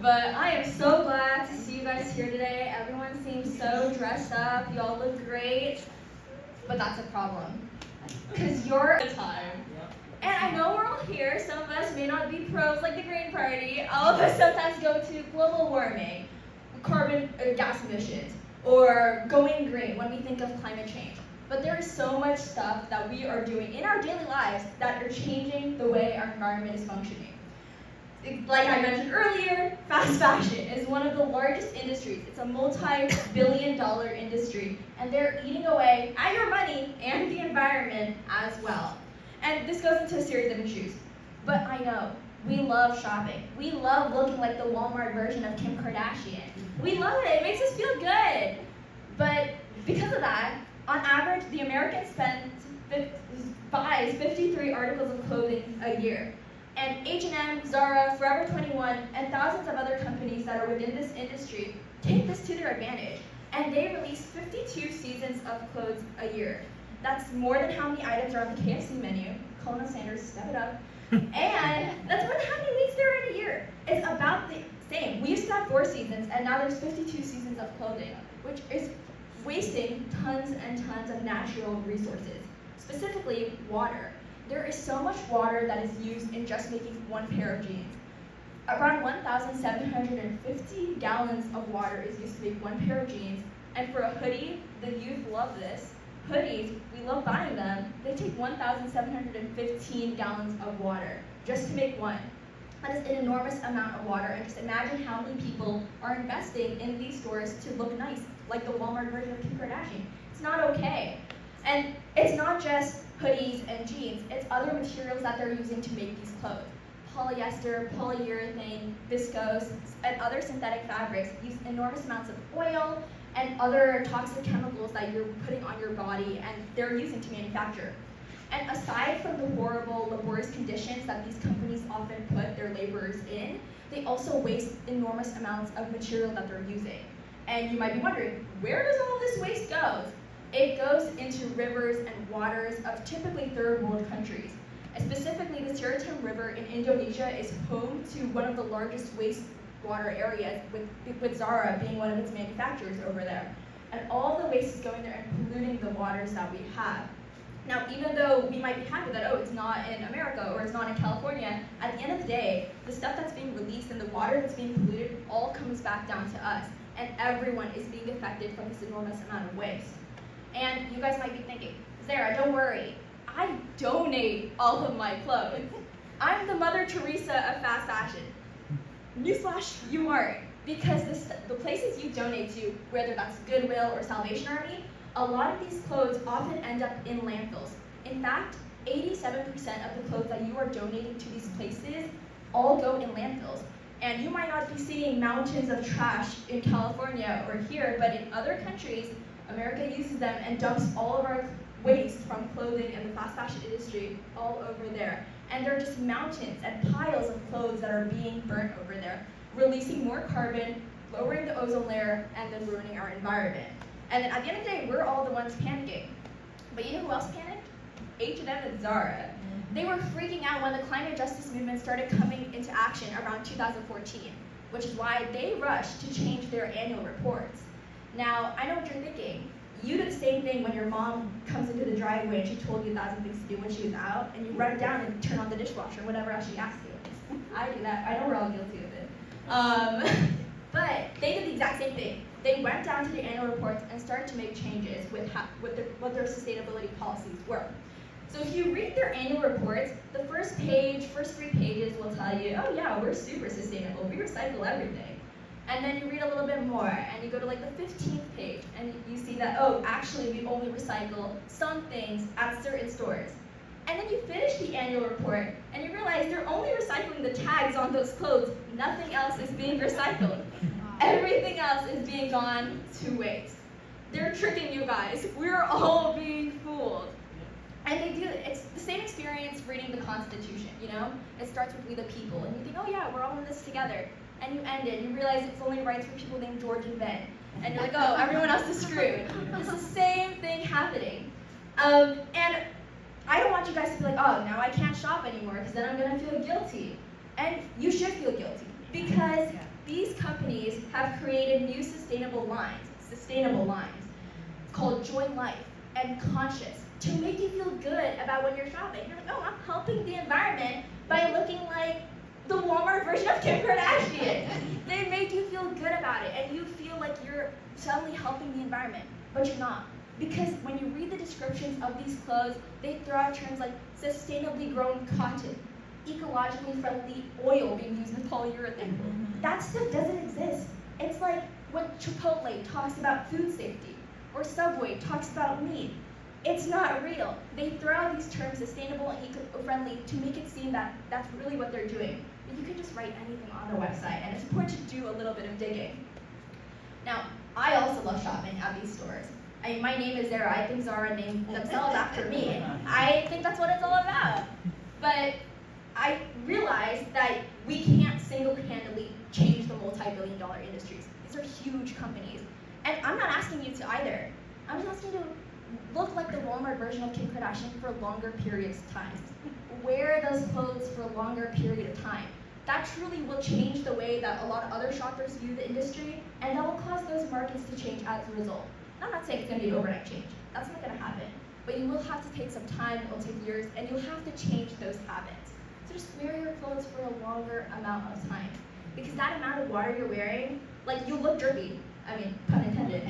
But I am so glad to see you guys here today. Everyone seems so dressed up. Y'all look great. But that's a problem. Because you're a time. And I know we're all here. Some of us may not be pros like the Green Party. All of us sometimes go to global warming, carbon gas emissions, or going green when we think of climate change. But there is so much stuff that we are doing in our daily lives that are changing the way our environment is functioning. Like I mentioned earlier, fast fashion is one of the largest industries. It's a multi-billion-dollar industry, and they're eating away at your money and the environment as well. And this goes into a series of issues. But I know, we love shopping. We love looking like the Walmart version of Kim Kardashian. We love it. It makes us feel good. But because of that, on average, the American buys 53 articles of clothing a year. And H&M, Zehra, Forever 21, and thousands of other companies that are within this industry take this to their advantage. And they release 52 seasons of clothes a year. That's more than how many items are on the KFC menu. Colonel Sanders, step it up. And that's more than how many weeks there are in a year. It's about the same. We used to have 4 seasons, and now there's 52 seasons of clothing, which is wasting tons and tons of natural resources, specifically water. There is so much water that is used in just making one pair of jeans. Around 1,750 gallons of water is used to make one pair of jeans, and for a hoodie, the youth love this. Hoodies, we love buying them. They take 1,715 gallons of water just to make one. That is an enormous amount of water, and just imagine how many people are investing in these stores to look nice, like the Walmart version of Kim Kardashian. It's not okay. And it's not just hoodies and jeans, it's other materials that they're using to make these clothes. Polyester, polyurethane, viscose, and other synthetic fabrics use enormous amounts of oil and other toxic chemicals that you're putting on your body and they're using to manufacture. And aside from the horrible, laborious conditions that these companies often put their laborers in, they also waste enormous amounts of material that they're using. And you might be wondering, where does all this waste go? It goes into rivers and waters of typically third world countries. And specifically, the Zehra River in Indonesia is home to one of the largest wastewater areas, with Zehra being one of its manufacturers over there. And all the waste is going there and polluting the waters that we have. Now, even though we might be happy that, oh, it's not in America or it's not in California, at the end of the day, the stuff that's being released and the water that's being polluted all comes back down to us. And everyone is being affected from this enormous amount of waste. And you guys might be thinking, Zehra, don't worry. I donate all of my clothes. I'm the Mother Teresa of fast fashion. Newsflash, you aren't. Because the places you donate to, whether that's Goodwill or Salvation Army, a lot of these clothes often end up in landfills. In fact, 87% of the clothes that you are donating to these places all go in landfills. And you might not be seeing mountains of trash in California or here, but in other countries, America uses them and dumps all of our waste from clothing and the fast fashion industry all over there. And there are just mountains and piles of clothes that are being burnt over there, releasing more carbon, lowering the ozone layer, and then ruining our environment. And then at the end of the day, we're all the ones panicking. But you know who else panicked? H&M and Zehra. They were freaking out when the climate justice movement started coming into action around 2014, which is why they rushed to change their annual reports. Now, I know what you're thinking. You did the same thing when your mom comes into the driveway and she told you 1,000 things to do when she was out, and you run down and turn on the dishwasher, whatever else she asks you. I do that. I know we're all guilty of it. But they did the exact same thing. They went down to the annual reports and started to make changes with what their sustainability policies were. So if you read their annual reports, the first 3 pages will tell you, oh yeah, we're super sustainable, we recycle everything. And then you read a little bit more, and you go to like the 15th page, and you see that, oh, actually we only recycle some things at certain stores. And then you finish the annual report, and you realize they're only recycling the tags on those clothes. Nothing else is being recycled. Everything else is being gone to waste. They're tricking you guys. We're all being fooled. And they do it. It's the same experience reading the Constitution, you know? It starts with we the people, and you think, oh yeah, we're all in this together. And you end it, and you realize it's only rights for people named George and Ben. And you're like, oh, everyone else is screwed. It's the same thing happening. And I don't want you guys to be like, oh, now I can't shop anymore, because then I'm going to feel guilty. And you should feel guilty, because these companies have created new sustainable lines called Joy Life and Conscious to make you feel good about when you're shopping. You're like, oh, I'm helping the environment by looking like the Walmart version of Kim Kardashian. They make you feel good about it, and you feel like you're suddenly helping the environment, but you're not. Because when you read the descriptions of these clothes, they throw out terms like sustainably grown cotton, ecologically friendly oil being used in polyurethane. That stuff doesn't exist. It's like when Chipotle talks about food safety, or Subway talks about meat. It's not real. They throw out these terms, sustainable and eco-friendly, to make it seem that that's really what they're doing. But you can just write anything on their website, and it's important to do a little bit of digging. Now, I also love shopping at these stores. I mean, my name is Zehra. I think Zara named themselves after me. I think that's what it's all about. But I realized that we can't single-handedly change the multi-billion-dollar industries. These are huge companies. And I'm not asking you to either. I'm just asking you to look like the Walmart version of Kim Kardashian for longer periods of time. Wear those clothes for a longer period of time. That truly will change the way that a lot of other shoppers view the industry, and that will cause those markets to change as a result. I'm not saying it's going to be an overnight change. That's not going to happen. But you will have to take some time, it will take years, and you'll have to change those habits. So just wear your clothes for a longer amount of time. Because that amount of water you're wearing, like, you look drippy. I mean, pun intended.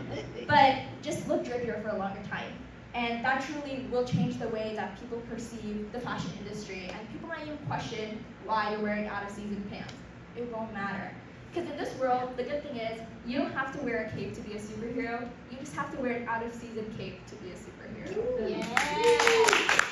But just look drippier for a longer time. And that truly will change the way that people perceive the fashion industry. And people might even question why you're wearing out-of-season pants. It won't matter. Because in this world, the good thing is, you don't have to wear a cape to be a superhero. You just have to wear an out-of-season cape to be a superhero. Yeah.